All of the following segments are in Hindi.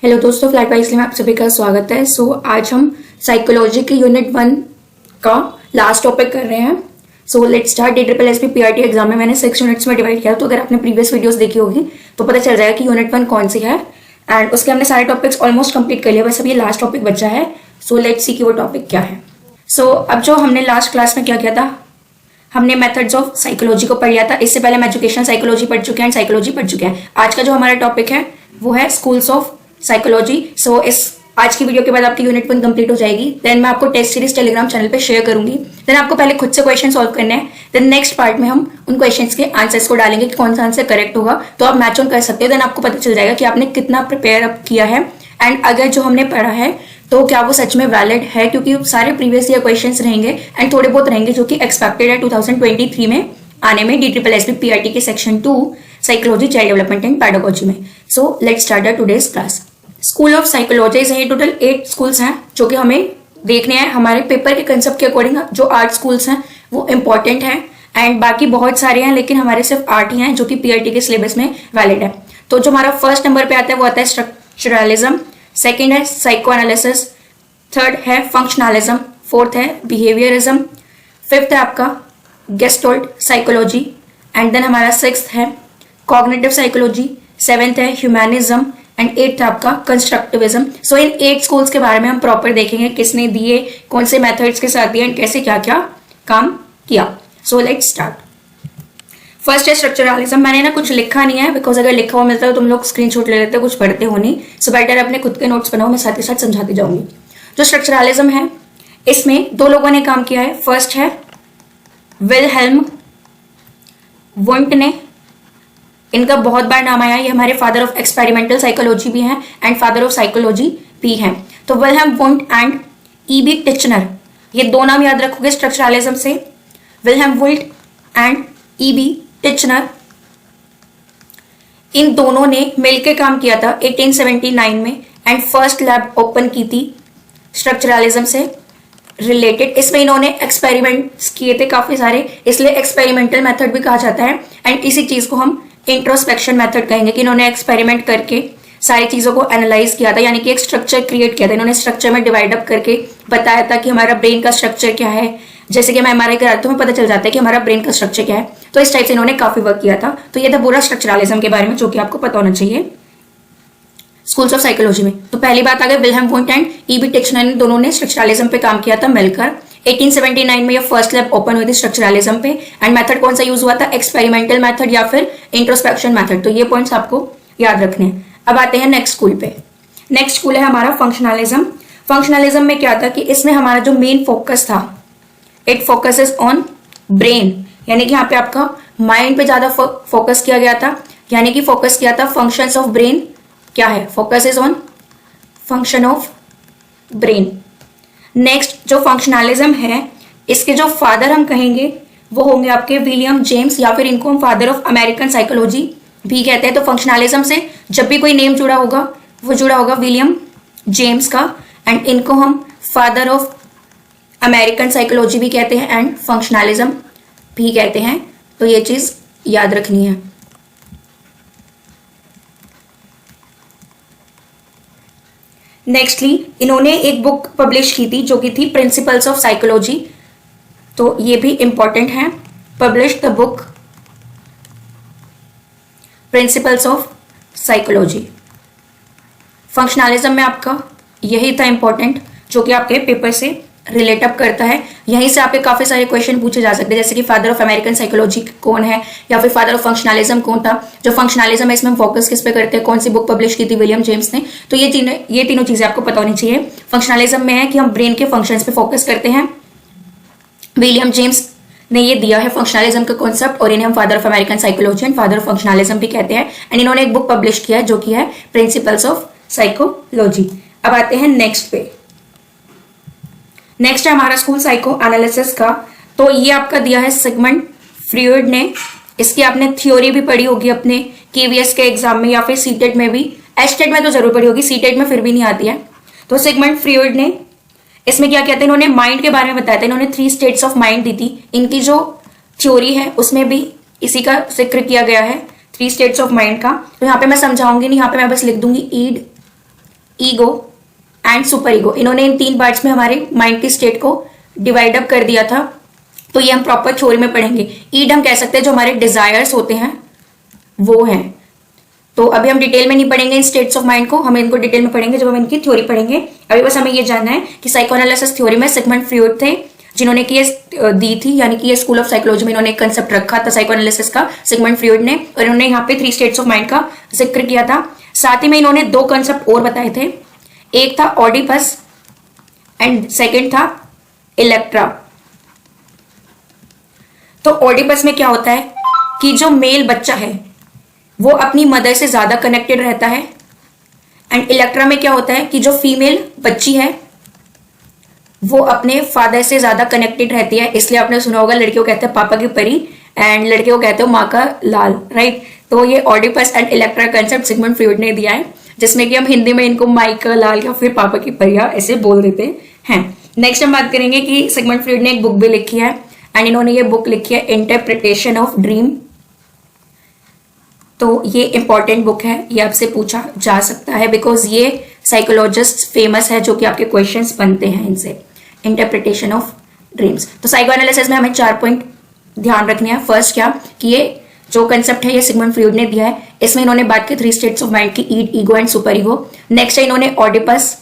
हेलो दोस्तों, फ्लैट वाइज में आप सभी का स्वागत है। आज हम साइकोलॉजी के यूनिट 1 का लास्ट टॉपिक कर रहे हैं। Let's start. DSSP PRT exam में मैंने 6 यूनिट्स में डिवाइड किया, तो अगर आपने प्रीवियस वीडियोस देखी होगी तो पता चल जाएगा कि यूनिट 1 कौन सी है। एंड उसके हमने सारे टॉपिक्स ऑलमोस्ट कंप्लीट कर लिया, बस अब ये लास्ट टॉपिक बचा है। लेट्स सी कि वो टॉपिक क्या है। अब जो हमने लास्ट क्लास में क्या किया था, हमने मेथड्स ऑफ साइकोलॉजी को पढ़ लिया था। इससे पहले हम एजुकेशनल साइकोलॉजी पढ़ चुके हैं, साइकोलॉजी पढ़ चुके हैं। आज का जो हमारा टॉपिक है वो है स्कूल्स ऑफ साइकोलॉजी। इस आज की वीडियो के बाद आपकी यूनिट 1 कंप्लीट हो जाएगी। देन मैं आपको टेस्ट सीरीज टेलीग्राम चैनल पे शेयर करूंगी। देन आपको पहले खुद से क्वेश्चन सॉल्व करने हैं। देन नेक्स्ट पार्ट में हम उन क्वेश्चंस के आंसर्स को डालेंगे कि कौन सा आंसर करेक्ट होगा, तो आप मैच ऑन कर सकते हो। देन आपको पता चल जाएगा कि आपने कितना प्रिपेयर अप किया है एंड अगर जो हमने पढ़ा है तो क्या वो सच में वैलिड है, क्योंकि सारे प्रीवियस ईयर क्वेश्चंस रहेंगे एंड थोड़े बहुत रहेंगे जो कि एक्सपेक्टेड है 2023 में आने में DSSP PRT के section 2 psychology, child development and pedagogy में। Let's start today's class. School of psychology से टोटल 8 स्कूल्स हैं जो कि हमें देखने हैं। हमारे पेपर के कंसेप्ट के अकॉर्डिंग जो 8 स्कूल्स हैं वो इंपॉर्टेंट हैं एंड बाकी बहुत सारे हैं, लेकिन हमारे सिर्फ 8 ही हैं जो कि PRT के सिलेबस में वैलिड है। तो जो हमारा फर्स्ट नंबर पे आता है वो आता है स्ट्रक्चरलिज्म, सेकेंड है साइको एनालिसिस, थर्ड है फंक्शनलिज्म, फोर्थ है बिहेवियरिज्म, फिफ्थ है आपका गेस्टोल्ट साइकोलॉजी एंड देन हमारा सिक्स्थ है कॉग्निटिव साइकोलॉजी, सेवेंथ है ह्यूमैनिज्म एंड एट्थ आपका कंस्ट्रक्टिविज्म। इन 8 स्कूल्स के बारे में हम प्रॉपर देखेंगे, किसने दिए, कौन से मेथड्स के साथ दिए एंड कैसे क्या क्या काम किया। Let's start. फर्स्ट है स्ट्रक्चरलिज्म। मैंने ना कुछ लिखा नहीं है, बिकॉज अगर लिखा हुआ मिलता है तो तुम लोग स्क्रीनशॉट ले लेते हो, कुछ पढ़ते हो नहीं। बेटर अपने खुद के नोट्स बनाओ, मैं साथ ही साथ समझाती जाऊंगी। जो स्ट्रक्चरलिज्म है इसमें 2 लोगों ने काम किया है। फर्स्ट है विलहेल्म वुंट ने, इनका बहुत बार नाम आया है। ये हमारे फादर ऑफ एक्सपेरिमेंटल साइकोलॉजी भी हैं एंड फादर ऑफ साइकोलॉजी भी हैं। तो Wilhelm Wundt and E.B. Titchener, ये 2 नाम याद रखोगे स्ट्रक्चरलिज्म से। Wilhelm Wundt and E.B. Titchener, इन दोनों ने मिलकर काम किया था 1879 में एंड फर्स्ट लैब ओपन की थी स्ट्रक्चरलिज्म से रिलेटेड। इसमें इन्होंने एक्सपेरिमेंट्स किए थे काफी सारे, इसलिए एक्सपेरिमेंटल मेथड भी कहा जाता है एंड इसी चीज को हम इंट्रोस्पेक्शन मेथड कहेंगे कि इन्होंने एक्सपेरिमेंट करके सारी चीजों को एनालाइज किया था, यानी कि एक स्ट्रक्चर क्रिएट किया था। इन्होंने स्ट्रक्चर में डिवाइड अप करके बताया था कि हमारा ब्रेन का स्ट्रक्चर क्या है। जैसे कि मैं MRI कराती हूँ, हमें पता चल जाता है कि हमारा ब्रेन का स्ट्रक्चर क्या है। तो इस टाइप से इन्होंने काफी वर्क किया था। तो ये था पूरा स्ट्रक्चरलिज्म के बारे में, जो कि आपको पता होना चाहिए स्कूल्स ऑफ साइकोलॉजी में। तो पहली बात आ गई Wilhelm Wundt and E.B. Titchener ने दोनों ने स्ट्रक्चरलिज्म पे काम किया था मिलकर। 1879 में ये फर्स्ट लैब ओपन हुई थी स्ट्रक्चरलिज्म पे एंड मेथड कौन सा यूज हुआ था, एक्सपेरिमेंटल मेथड या फिर इंट्रोस्पेक्शन मेथड। तो ये पॉइंट्स आपको याद रखने हैं। अब आते हैं नेक्स्ट स्कूल पे। नेक्स्ट स्कूल है हमारा फंक्शनलिज्म। फंक्शनलिज्म में क्या था कि इसमें हमारा जो मेन फोकस था, इट फोकसेस ऑन ब्रेन, यानी कि यहाँ पे आपका माइंड पे ज्यादा फोकस किया गया था, यानी कि फोकस किया था फंक्शंस ऑफ ब्रेन। क्या है, focus is on function of brain. Next जो फंक्शनलिज्म है, इसके जो फादर हम कहेंगे वो होंगे आपके विलियम जेम्स, या फिर इनको हम फादर ऑफ अमेरिकन साइकोलॉजी भी कहते हैं। तो फंक्शनलिज्म से जब भी कोई नेम जुड़ा होगा वो जुड़ा होगा विलियम जेम्स का एंड इनको हम फादर ऑफ अमेरिकन साइकोलॉजी भी कहते हैं एंड फंक्शनलिज्म भी कहते हैं। तो ये चीज याद रखनी है। नेक्स्टली इन्होंने एक बुक पब्लिश की थी जो कि थी प्रिंसिपल्स ऑफ साइकोलॉजी। तो ये भी इंपॉर्टेंट है। Publish the book principles of psychology. Functionalism में आपका यही था इंपॉर्टेंट, जो कि आपके पेपर से रिलेट अप करता है। यहीं से आपके काफी सारे क्वेश्चन पूछे जा सकते हैं, जैसे कि फादर ऑफ अमेरिकन साइकोलॉजी कौन है या फिर फादर ऑफ फंक्शनलिज्म कौन था। जो फंक्शनलिज्म है इसमें फोकस किस पे करते हैं, कौन सी बुक पब्लिश की थी विलियम जेम्स ने। तो ये तीनों चीजें आपको पता होनी चाहिए। फंक्शनलिज्म में है कि हम ब्रेन के फंक्शंस पे फोकस करते हैं। विलियम जेम्स ने ये दिया है फंक्शनलिज्म का कॉन्सेप्ट और इन्हें हम father of American psychology and father of functionalism भी कहते हैं एंड इन्होंने एक बुक पब्लिश किया है जो कि है प्रिंसिपल्स ऑफ साइकोलॉजी। अब आते हैं नेक्स्ट पे। नेक्स्ट है हमारा स्कूल साइको एनालिसिस का। तो ये आपका दिया है सिगमंड फ्रॉइड ने। इसकी आपने थ्योरी भी पढ़ी होगी अपने KVS के एग्जाम में या फिर सीटेट में भी। एस्टेट में तो जरूर पढ़ी होगी, सीटेट में फिर भी नहीं आती है। तो सिगमंड फ्रॉइड ने इसमें क्या कहते हैं, इन्होंने माइंड के बारे में बताया था। इन्होंने 3 स्टेट्स ऑफ माइंड दी थी। इनकी जो थ्योरी है उसमें भी इसी का जिक्र किया गया है, 3 स्टेट्स ऑफ माइंड का। तो यहाँ पे मैं समझाऊंगी नहीं, यहाँ पे मैं बस लिख दूंगी ईड, ईगो एंड सुपर ईगो, इन्होंने इन 3 पार्ट्स में हमारे माइंड की स्टेट को डिवाइड अप कर दिया था। तो ये हम प्रॉपर थ्योरी में पढ़ेंगे। ईड हम कह सकते हैं जो हमारे डिजायर्स होते हैं वो हैं। तो अभी हम डिटेल में नहीं पढ़ेंगे इन स्टेट्स ऑफ माइंड को, हम इनको डिटेल में पढ़ेंगे जब हम इनकी थ्योरी पढ़ेंगे। अभी बस हमें ये जानना है कि साइकोएनालिसिस थ्योरी में सिगमंड फ्रॉइड थे जिन्होंने कि ये दी थी, यानी कि ये स्कूल ऑफ साइकोलॉजी में इन्होंने एक कंसेप्ट रखा था साइकोएनालिसिस का, सिगमंड फ्रॉइड ने, और इन्होंने यहाँ पे 3 स्टेट्स ऑफ माइंड का जिक्र किया था। साथ ही में इन्होंने 2 कंसेप्ट और बताए थे, एक था ऑडिपस एंड सेकेंड था इलेक्ट्रा। तो ऑडिपस में क्या होता है कि जो मेल बच्चा है वो अपनी मदर से ज्यादा कनेक्टेड रहता है, एंड इलेक्ट्रा में क्या होता है कि जो फीमेल बच्ची है वो अपने फादर से ज्यादा कनेक्टेड रहती है। इसलिए आपने सुना होगा लड़कियों को कहते हैं पापा की परी एंड लड़के को कहते हो माँ का लाल, राइट। तो ये Oedipus and Electra concept Sigmund Freud ने दिया है, जिसमें कि हम हिंदी में इनको माई का लाल या फिर पापा की परिया ऐसे बोल देते हैं। नेक्स्ट हम बात करेंगे कि सिगमंड फ्रॉइड ने एक बुक भी लिखी है एंड इन्होंने ये बुक लिखी है इंटरप्रिटेशन ऑफ ड्रीम। तो ये इंपॉर्टेंट बुक है, ये आपसे पूछा जा सकता है बिकॉज ये साइकोलॉजिस्ट फेमस है जो कि आपके क्वेश्चंस बनते हैं इनसे, इंटरप्रिटेशन ऑफ ड्रीम्स। तो साइकोएनालिसिस में हमें 4 पॉइंट ध्यान रखने हैं। फर्स्ट क्या कि ये जो कंसेप्ट है ये सिगमंड फ्रॉइड ने दिया है, इसमें इन्होंने बात की 3 स्टेट्स ऑफ माइंड की, id, ego and super ego. Next है इन्होंने ऑडिपस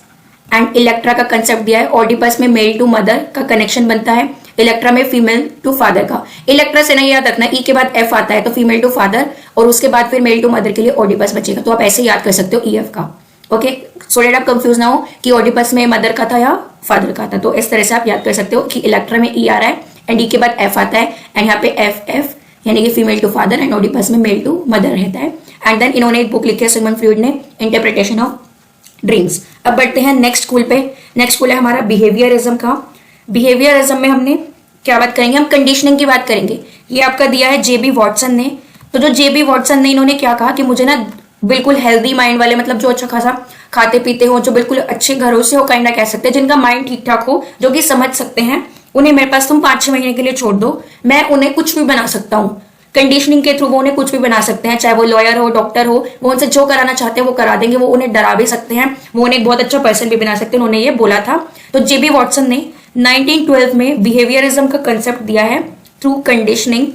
एंड इलेक्ट्रा का कंसेप्ट दिया है। ऑडिपस में मेल टू मदर का कनेक्शन बनता है, इलेक्ट्रा में फीमेल टू फादर का। इलेक्ट्रा से नहीं याद रखना, ई के बाद एफ आता है तो फीमेल टू फादर, और उसके बाद फिर मेल टू मदर के लिए ऑडिपस बचेगा। तो आप ऐसे याद कर सकते हो ई एफ का, ओके, सो दैट आप कंफ्यूज ना हो कि ऑडिपस में मदर का था या फादर का था। तो इस तरह से आप याद कर सकते हो कि इलेक्ट्रा में ई आ रहा है एंड ई के बाद एफ आता है, एंड यहाँ पे एफ एफ यानी कि female to father, and Oedipus में मेल टू मदर रहता है। एंड देन इन्होंने एक बुक लिखी है सिगमंड फ्रॉइड ने, इंटरप्रिटेशन ऑफ ड्रीम्स। अब बढ़ते हैं नेक्स्ट स्कूल पे। नेक्स्ट स्कूल है हमारा बिहेवियरिज्म का। बिहेवियरिज्म में हमने क्या बात करेंगे, हम कंडीशनिंग की बात करेंगे। ये आपका दिया है जेबी वॉटसन ने। तो जो जेबी वॉटसन ने इन्होंने क्या कहा कि मुझे ना बिल्कुल हेल्दी माइंड वाले, मतलब जो अच्छा खासा खाते पीते हो, जो बिल्कुल अच्छे घरों से हो, काइंडा कह सकते हैं, जिनका माइंड ठीक ठाक हो, जो कि समझ सकते हैं, उन्हें मेरे पास तुम 5-6 महीने के लिए छोड़ दो, मैं उन्हें कुछ भी बना सकता हूँ। कंडीशनिंग के थ्रू वो उन्हें कुछ भी बना सकते हैं, चाहे वो लॉयर हो, डॉक्टर हो, वो उनसे जो कराना चाहते हैं वो करा देंगे, वो उन्हें डरा भी सकते हैं, वो उन्हें एक बहुत अच्छा पर्सन भी बना सकते हैं, उन्होंने ये बोला था। तो जेबी वॉटसन ने 1912 में बिहेवियरिज्म का कंसेप्ट दिया है थ्रू कंडीशनिंग।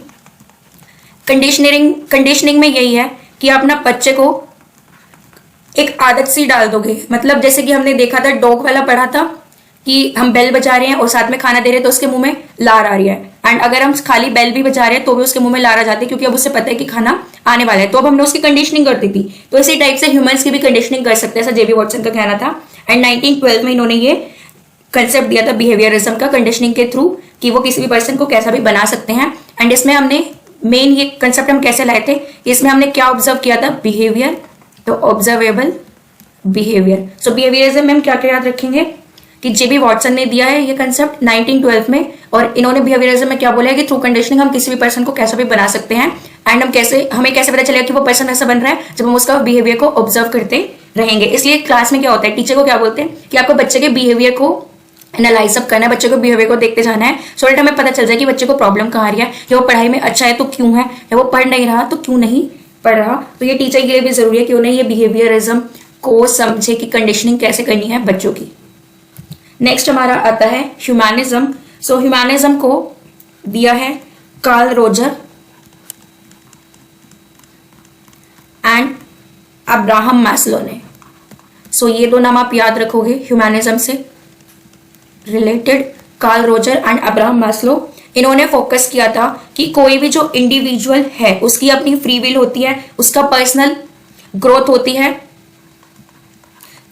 कंडीशनिंग में यही है कि आप अपना बच्चे को एक आदत सी डाल दोगे, मतलब जैसे कि हमने देखा था डॉग वाला पढ़ा था कि हम बेल बजा रहे हैं और साथ में खाना दे रहे हैं तो उसके मुंह में लार आ रही है, एंड अगर हम खाली बेल भी बजा रहे हैं तो भी उसके मुंह में लार आ जाती है क्योंकि अब उससे पता है कि खाना आने वाला है। तो अब हमने उसकी कंडीशनिंग कर दी थी, तो इसी टाइप से ह्यूमंस की भी कंडीशनिंग कर सकते हैं, ऐसा जेबी वॉटसन का कहना था। एंड 1912 में इन्होंने ये कंसेप्ट दिया था बिहेवियरिज्म का, कंडीशनिंग के थ्रू, कि वो किसी भी पर्सन को कैसा भी बना सकते हैं। एंड इसमें हमने मेन ये कंसेप्ट हम कैसे लाए थे, इसमें हमने क्या ऑब्जर्व किया था, बिहेवियर, तो ऑब्जर्वेबल बिहेवियर। सो बिहेवियरिज्म में हम क्या क्या याद रखेंगे कि जेबी वॉटसन ने दिया है ये कंसेप्ट 1912 में, और इन्होंने बिहेवियरिज्म में क्या बोला है कि थ्रू कंडीशनिंग हम किसी भी पर्सन को कैसा भी बना सकते हैं। एंड हमें कैसे पता चलेगा कि वो पर्सन ऐसा बन रहा है, जब हम उसका बिहेवियर को ऑब्जर्व करते रहेंगे। इसलिए क्लास में क्या होता है, टीचर को क्या बोलते हैं कि आपको बच्चे के बिहेवियर को एनालाइज अप करना है, बच्चे को बिहेवियर को देखते जाना है, सो दैट हमें पता चल जाए कि बच्चे को प्रॉब्लम कहाँ आ रही है, या वो पढ़ाई में अच्छा है तो क्यों है, या वो पढ़ नहीं रहा तो क्यों नहीं पढ़ रहा। तो ये टीचर के लिए भी जरूरी है कि उन्हें ये बिहेवियरिज्म को समझे कि कंडीशनिंग कैसे करनी है बच्चों की। नेक्स्ट हमारा आता है ह्यूमैनिज्म। सो ह्यूमैनिज्म को दिया है Carl Roger and Abraham Maslow ने। सो ये 2 नाम आप याद रखोगे ह्यूमैनिज्म से related, Carl Roger and Abraham Maslow. इन्होंने फोकस किया था कि कोई भी जो इंडिविजुअल है उसकी अपनी फ्री विल होती है, उसका पर्सनल ग्रोथ होती है।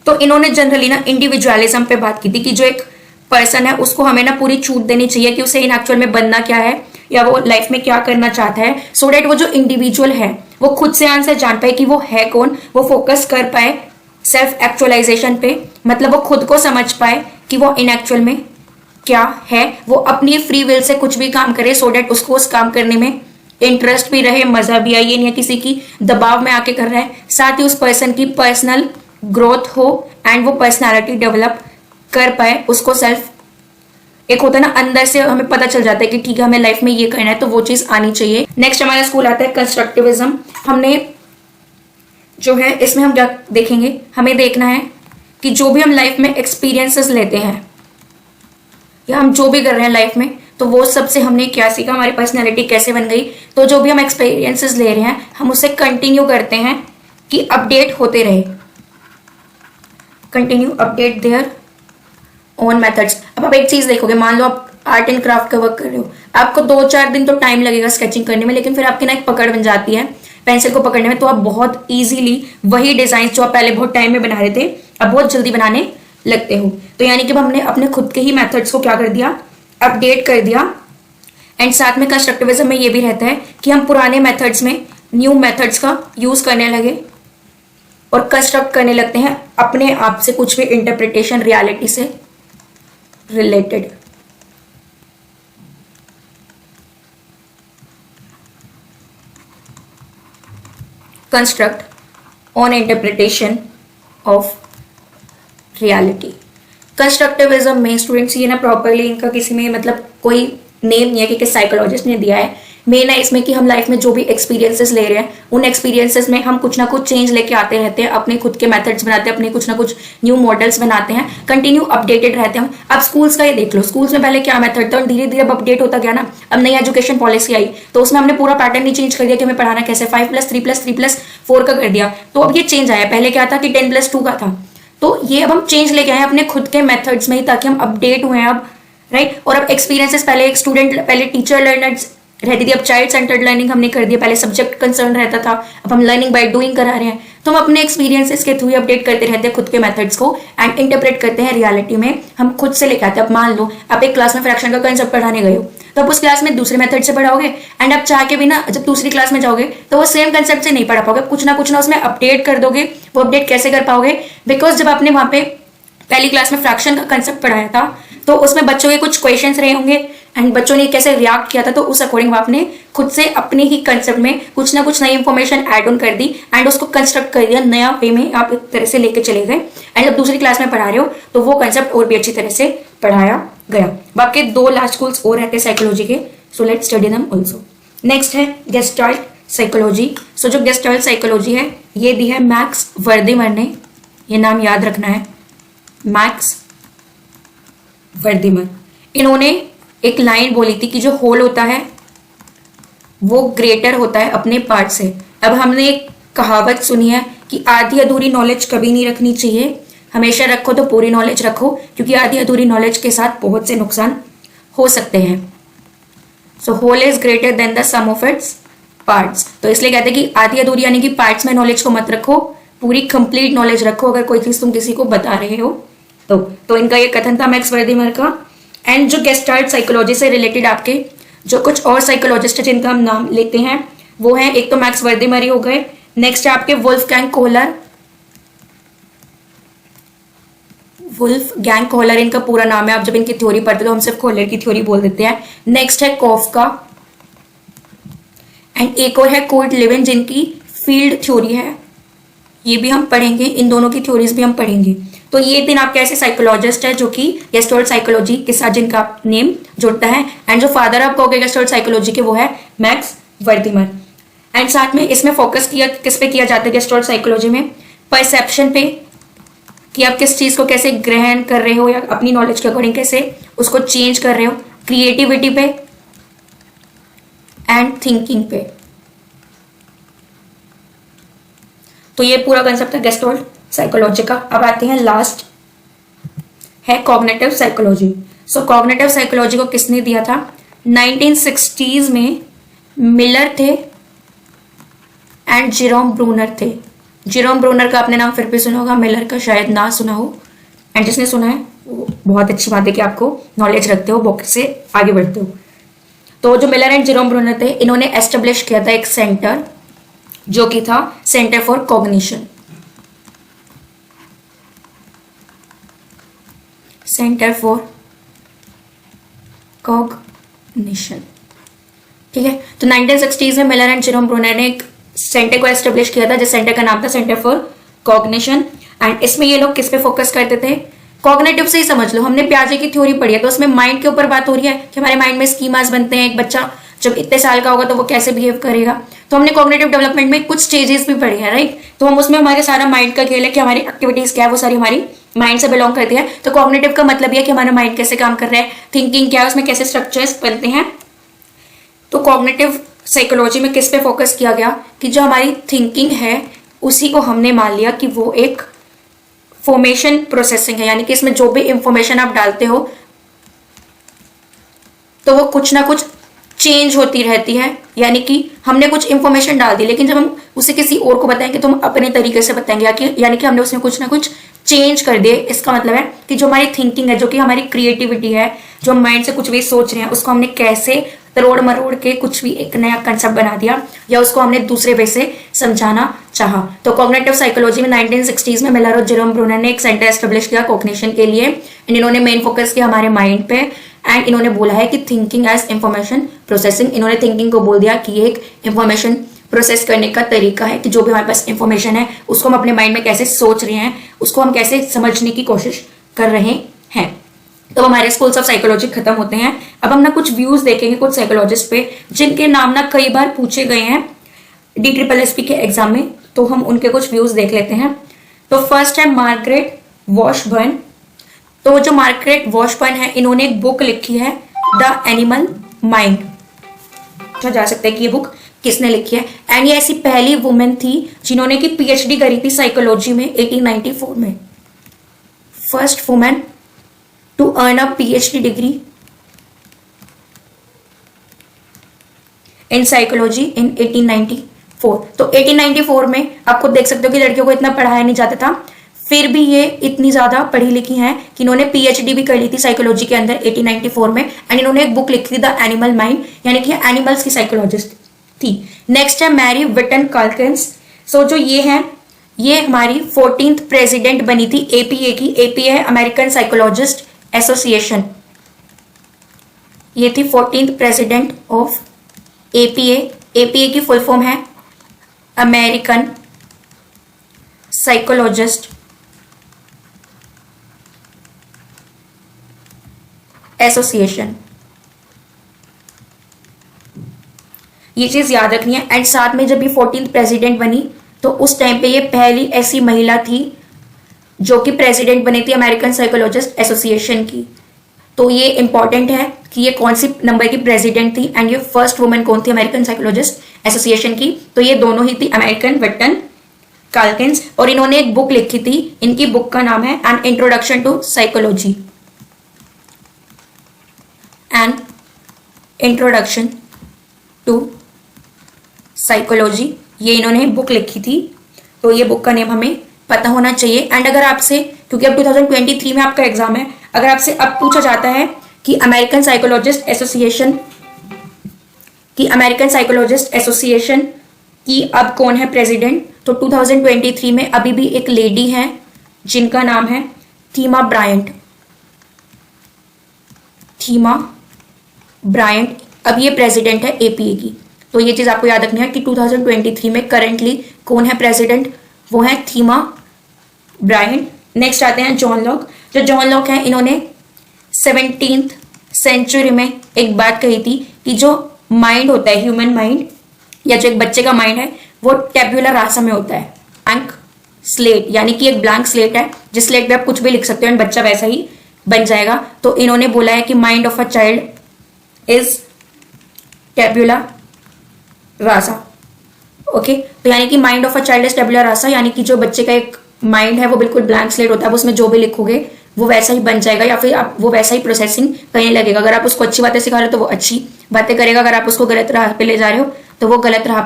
तो इन्होंने जनरली ना इंडिविजुअलिज्म पे बात की थी कि जो एक पर्सन है उसको हमें ना पूरी छूट देनी चाहिए कि उसे इन एक्चुअल में बनना क्या है या वो लाइफ में क्या करना चाहता है, सो डेट वो जो इंडिविजुअल है वो खुद से आंसर जान पाए कि वो है कौन, वो फोकस कर पाए सेल्फ एक्चुअलाइजेशन पे, मतलब वो खुद को समझ पाए कि वो इन एक्चुअल में क्या है, वो अपनी फ्री विल से कुछ भी काम करे, सो डेट उसको उस काम करने में इंटरेस्ट भी रहे, मजा भी आए, ये नहीं है किसी की दबाव में आके कर रहा है, साथ ही उस पर्सन की पर्सनल ग्रोथ हो एंड वो पर्सनालिटी डेवलप कर पाए, उसको सेल्फ एक होता है ना अंदर से हमें पता चल जाता है कि ठीक है हमें लाइफ में ये करना है, तो वो चीज आनी चाहिए। नेक्स्ट हमारा स्कूल आता है कंस्ट्रक्टिविज्म। हमने जो है इसमें हम क्या देखेंगे, हमें देखना है कि जो भी हम लाइफ में एक्सपीरियंसेस लेते हैं या हम जो भी कर रहे हैं लाइफ में, तो वो सबसे हमने क्या सीखा, हमारी पर्सनैलिटी कैसे बन गई। तो जो भी हम एक्सपीरियंसेस ले रहे हैं हम उसे कंटिन्यू करते हैं कि अपडेट होते रहे, continue update their own methods. अब आप एक चीज देखोगे, मान लो आप आर्ट एंड क्राफ्ट का वर्क कर रहे हो, आपको 2-4 दिन तो टाइम लगेगा स्केचिंग करने में, लेकिन फिर आपकी ना एक पकड़ बन जाती है पेंसिल को पकड़ने में, तो आप बहुत इजीली वही डिजाइन जो आप पहले बहुत टाइम में बना रहे थे अब बहुत जल्दी बनाने लगते हो। तो यानी कि हमने अपने खुद के ही मेथड्स को क्या कर दिया, अपडेट कर दिया। एंड साथ में कंस्ट्रक्टिविज्म में ये भी रहता है कि हम पुराने मेथड्स में न्यू मेथड्स का यूज करने लगे और कंस्ट्रक्ट करने लगते हैं अपने आप से कुछ भी इंटरप्रिटेशन रियलिटी से related. Construct on interpretation of reality. Constructivism में स्टूडेंट्स ये ना प्रॉपरली इनका किसी में मतलब कोई नेम नहीं है कि किस साइकोलॉजिस्ट ने दिया है। मेन है इसमें कि हम लाइफ में जो भी एक्सपीरियंसेस ले रहे हैं उन एक्सपीरियंसेस में हम कुछ ना कुछ चेंज लेके आते रहते हैं, अपने खुद के मेथड्स बनाते हैं, अपने कुछ ना कुछ न्यू मॉडल्स बनाते हैं, कंटिन्यू अपडेटेड रहते हैं। अब स्कूल्स का ये देख लो, स्कूल्स में पहले क्या मेथड था और धीरे धीरे अब अपडेट होता गया ना। अब नई एजुकेशन पॉलिसी आई तो उसमें हमने पूरा पैटर्न ही चेंज कर दिया कि हमें पढ़ाना कैसे, 5+3+3+4 का कर दिया। तो अब ये चेंज आया, पहले क्या था कि 10+2 का था, तो ये अब हम चेंज लेके आए अपने खुद के मेथड्स में ही ताकि हम अपडेट हुए अब, राइट। और अब एक्सपीरियंसेस, पहले एक स्टूडेंट, पहले टीचर लर्नर्स रहती थी, अब चाइल्ड सेंटर्ड लर्निंग हमने कर दिया। पहले सब्जेक्ट कंसर्न रहता था, अब हम लर्निंग बाय डूइंग करा रहे हैं। तो हम अपने एक्सपीरियंसेस के थ्रू अपडेट करते रहते हैं खुद के मेथड्स को एंड इंटरप्रेट करते हैं रियलिटी में, हम खुद से लेके आते हैं। अब मान लो आप एक क्लास में फ्रैक्शन का कंसेप्ट पढ़ाने गए हो, तो आप उस क्लास में दूसरे मेथड से पढ़ाओगे एंड आप चाह के भी ना जब दूसरी क्लास में जाओगे तो वो सेम कंसेप्ट से नहीं पढ़ा पाओगे, कुछ ना उसमें अपडेट कर दोगे। वो अपडेट कैसे कर पाओगे, बिकॉज जब आपने वहां पे पहली क्लास में फ्रैक्शन का कंसेप्ट पढ़ाया था तो उसमें बच्चों के कुछ क्वेश्चंस रहे होंगे एंड बच्चों ने कैसे रिएक्ट किया था, तो उस अकॉर्डिंग आपने खुद से अपने ही कंसेप्ट में कुछ ना कुछ नई इंफॉर्मेशन ऐड ऑन कर दी एंड उसको कंस्ट्रक्ट कर दिया नया वे में, आप एक तरह से लेके चले गए एंड जब दूसरी क्लास में पढ़ा रहे हो तो वो कंसेप्ट और भी अच्छी तरह से पढ़ाया गया। बाकी 2 लास्ट स्कूल्स और रहते हैं साइकोलॉजी के, so let's study them also. Next है गेस्टाल्ट साइकोलॉजी। सो जो गेस्टाल्ट साइकोलॉजी है ये दी है मैक्स वर्दीमर ने, ये नाम याद रखना है, मैक्स वर्दीमर। इन्होंने एक लाइन बोली थी कि जो होल होता है वो ग्रेटर होता है अपने पार्ट से। अब हमने एक कहावत सुनी है कि आधी अधूरी नॉलेज कभी नहीं रखनी चाहिए, हमेशा रखो तो पूरी नॉलेज रखो, क्योंकि आधी अधूरी नॉलेज के साथ बहुत से नुकसान हो सकते हैं। So whole is greater than the sum of its parts. तो इसलिए कहते हैं कि आधी अधूरी यानी कि पार्ट्स में नॉलेज को मत रखो, पूरी कंप्लीट नॉलेज रखो अगर कोई चीज तुम किसी को बता रहे हो तो इनका ये कथन था मैक्स वर्दीमर का। एंड जो गेस्टाल्ट साइकोलॉजी से रिलेटेड आपके जो कुछ और साइकोलॉजिस्ट है जिनका हम नाम लेते हैं वो है, एक तो मैक्स वर्दीमर ही हो गए, नेक्स्ट है आपके वुल्फगैंग कोहलर, वुल्फगैंग कोहलर इनका पूरा नाम है। आप जब इनकी थ्योरी पढ़ते तो हम सिर्फ कोहलर की थ्योरी बोल देते हैं। नेक्स्ट है कॉफका एंड एक और है कुर्ट लेविन जिनकी फील्ड थ्योरी है, ये भी हम पढ़ेंगे, इन दोनों की थ्योरीज भी हम पढ़ेंगे। तो ये 3 आपके ऐसे साइकोलॉजिस्ट है जो कि गेस्टाल्ट साइकोलॉजी के साथ जिनका नेम जुड़ता है एंड जो फादर आप कहोगे गेस्टाल्ट साइकोलॉजी के वो है मैक्स वर्दीमर। एंड साथ में इसमें फोकस किया किस पे किया जाता है गेस्टाल्ट साइकोलॉजी में, परसेप्शन पे, कि आप किस चीज को कैसे ग्रहण कर रहे हो या अपनी नॉलेज के अकॉर्डिंग कैसे उसको चेंज कर रहे हो, क्रिएटिविटी पे एंड थिंकिंग पे। तो ये पूरा कंसेप्ट है गेस्टाल्ट साइकोलॉजी का। अब आते हैं लास्ट है कॉग्निटिव साइकोलॉजी। सो कॉग्निटिव साइकोलॉजी को किसने दिया था, 1960s में मिलर थे एंड जेरोम ब्रूनर थे। जेरोम ब्रूनर का आपने नाम फिर भी सुना होगा, मिलर का शायद ना सुना हो, एंड जिसने सुना है वो बहुत अच्छी बात है कि आपको नॉलेज रखते हो, बुक से आगे बढ़ते हो। तो जो मिलर एंड जेरोम ब्रूनर थे इन्होंने एस्टेब्लिश किया था एक सेंटर जो कि था centre for cognition, centre for cognition, ठीक है। तो 1960s में मिलर एंड जेरोम ब्रूनर ने एक सेंटर को एस्टेब्लिश किया था जिस सेंटर का नाम था सेंटर फॉर कॉग्निशन। एंड इसमें ये लोग किस पे फोकस करते थे, कॉग्निटिव से ही समझ लो, हमने पियाजे की थ्योरी पढ़ी है तो उसमें माइंड के ऊपर बात हो रही है कि हमारे माइंड में स्कीमास बनते हैं, एक बच्चा जब इतने साल का होगा तो वो कैसे बिहेव करेगा। तो हमने कॉग्निटिव डेवलपमेंट में कुछ स्टेजेस भी पढ़े हैं, राइट। तो हम उसमें हमारे सारा माइंड का खेल है कि हमारी एक्टिविटीज क्या है, वो सारी हमारी माइंड से बिलोंग करती है। तो कॉग्निटिव का मतलब यह कि हमारा माइंड कैसे काम कर रहा है, थिंकिंग क्या है, उसमें कैसे स्ट्रक्चर्स बनते हैं। तो कॉग्निटिव साइकोलॉजी में किस पे फोकस किया गया कि जो हमारी थिंकिंग है उसी को हमने मान लिया कि वो एक फॉर्मेशन प्रोसेसिंग है, यानी कि इसमें जो भी इंफॉर्मेशन आप डालते हो तो वो कुछ ना कुछ चेंज होती रहती है। यानी कि हमने कुछ इंफॉर्मेशन डाल दी, लेकिन जब हम उसे किसी और को बताएंगे तो हम अपने तरीके से बताएंगे, यानी कि हमने उसमें कुछ ना कुछ चेंज कर दिए। इसका मतलब है कि जो हमारी थिंकिंग है, जो कि हमारी क्रिएटिविटी है, जो हम माइंड से कुछ भी सोच रहे हैं, उसको हमने कैसे तरोड़ मरोड़ के कुछ भी एक नया कंसेप्ट बना दिया या उसको हमने दूसरे वे से समझाना चाहा। तो कॉग्निटिव साइकोलॉजी में 1960s में मिलर और जेरोम ब्रूनर ने एक सेंटर एस्टेब्लिश किया कॉग्निशन के लिए। एंड इन्होंने मेन फोकस किया हमारे माइंड पे। एंड इन्होंने बोला है कि थिंकिंग एज इंफॉर्मेशन प्रोसेसिंग, इन्होंने थिंकिंग को बोल दिया कि ये एक इंफॉर्मेशन प्रोसेस करने का तरीका है कि जो भी हमारे पास इंफॉर्मेशन है उसको हम अपने माइंड में कैसे सोच रहे हैं, उसको हम कैसे समझने की कोशिश कर रहे हैं। तो हमारे स्कूल्स ऑफ साइकोलॉजी खत्म होते हैं। अब हम ना कुछ व्यूज देखेंगे कुछ साइकोलॉजिस्ट पे जिनके नाम ना कई बार पूछे गए हैं DSSP के एग्जाम में। तो हम उनके कुछ व्यूज देख लेते हैं। तो फर्स्ट है मार्गरेट वॉशबर्न। तो जो मार्गरेट वॉशबर्न है, इन्होंने एक बुक लिखी है द एनिमल माइंड। पूछा जा सकता है कि ये बुक किसने लिखी है। एंड ये ऐसी पहली वुमेन थी जिन्होंने की PhD करी थी साइकोलॉजी में 1894 में। First women to earn a PhD degree in psychology in 1894। तो 1894 में आप खुद देख सकते हो कि लड़कियों को इतना पढ़ाया नहीं जाता था, फिर भी ये इतनी ज्यादा पढ़ी लिखी हैं कि इन्होंने PhD भी कर ली थी साइकोलॉजी के अंदर 1894 में। एंड इन्होंने एक बुक लिखी थी द एनिमल माइंड, यानी कि एनिमल्स की साइकोलॉजिस्ट थी। नेक्स्ट है मैरी विटन काल्किंस। सो जो ये है, ये हमारी 14th प्रेसिडेंट बनी थी APA की। APA है अमेरिकन साइकोलॉजिस्ट एसोसिएशन। ये थी 14th president of APA। APA की फुल फॉर्म है अमेरिकन साइकोलॉजिस्ट एसोसिएशन। ये चीज याद रखनी है। एंड साथ में जब ये 14th प्रेसिडेंट बनी तो उस टाइम पे ये पहली ऐसी महिला थी जो कि प्रेसिडेंट बनी थी अमेरिकन साइकोलॉजिस्ट एसोसिएशन की। तो ये इंपॉर्टेंट है कि ये कौन सी नंबर की प्रेसिडेंट थी एंड ये फर्स्ट वुमेन कौन थी अमेरिकन साइकोलॉजिस्ट एसोसिएशन की। तो ये दोनों ही थी अमेरिकन विटन काल्किंस। और इन्होंने एक बुक लिखी थी, इनकी बुक का नाम है an introduction to psychology. An introduction to psychology, ये इन्होंने बुक लिखी थी। तो ये बुक का नेम हमें पता होना चाहिए। एंड अगर आपसे, क्योंकि अब 2023 में आपका एग्जाम है, अगर आपसे अब पूछा जाता है कि अमेरिकन साइकोलॉजिस्ट एसोसिएशन की अब कौन है प्रेसिडेंट, तो 2023 में अभी भी एक लेडी है जिनका नाम है थीमा ब्रायंट। थीमा ब्रायंट अब ये प्रेसिडेंट है APA की। तो ये चीज आपको याद रखनी है कि 2023 में करंटली कौन है प्रेसिडेंट, वो है थीमा ब्रायंट। नेक्स्ट आते हैं जॉन लॉक। जो जॉन लॉक है, इन्होंने 17th सेंचुरी में एक बात कही थी कि जो माइंड होता है, ह्यूमन माइंड या जो एक बच्चे का माइंड है, वो टेब्यूलर रासा में होता है, ब्लैंक स्लेट, यानी कि एक ब्लैंक स्लेट है जिस स्लेट पे आप कुछ भी लिख सकते हो एंड बच्चा वैसा ही बन जाएगा। तो इन्होंने बोला है कि mind of a child is tabula rasa. Okay, तो यानी कि mind of a child is tabula rasa, यानी कि जो बच्चे का एक माइंड है वो बिल्कुल ब्लैंक स्लेट होता है, उसमें जो भी लिखोगे वो वैसा ही बन जाएगा या फिर आप वो वैसा ही प्रोसेसिंग करने लगेगा। अगर आप उसको अच्छी बातें सिखा रहे हो तो वो अच्छी बातें करेगा, अगर आप उसको गलत राह पे ले जा रहे हो तो वो गलत राह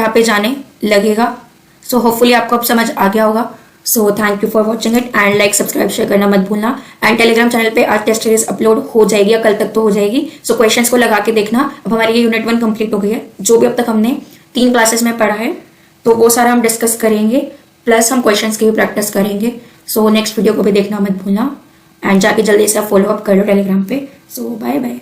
पे जाने लगेगा। सो होपफुली आपको अब समझ आ गया होगा। So thank you for watching it and like subscribe share करना मत भूलना। एंड टेलीग्राम चैनल पे आज टेस्ट सीरीज अपलोड हो जाएगी या कल तक तो हो जाएगी। सो क्वेश्चंस को लगा के देखना। अब हमारी ये यूनिट 1 कंप्लीट हो गई है। जो भी अब तक हमने 3 क्लासेस में पढ़ा है तो वो सारा हम डिस्कस करेंगे, प्लस हम क्वेश्चंस की भी प्रैक्टिस करेंगे। सो नेक्स्ट वीडियो को भी देखना मत भूलना एंड जाके जल्दी से फॉलो अप कर लो टेलीग्राम पे। सो बाय बाय।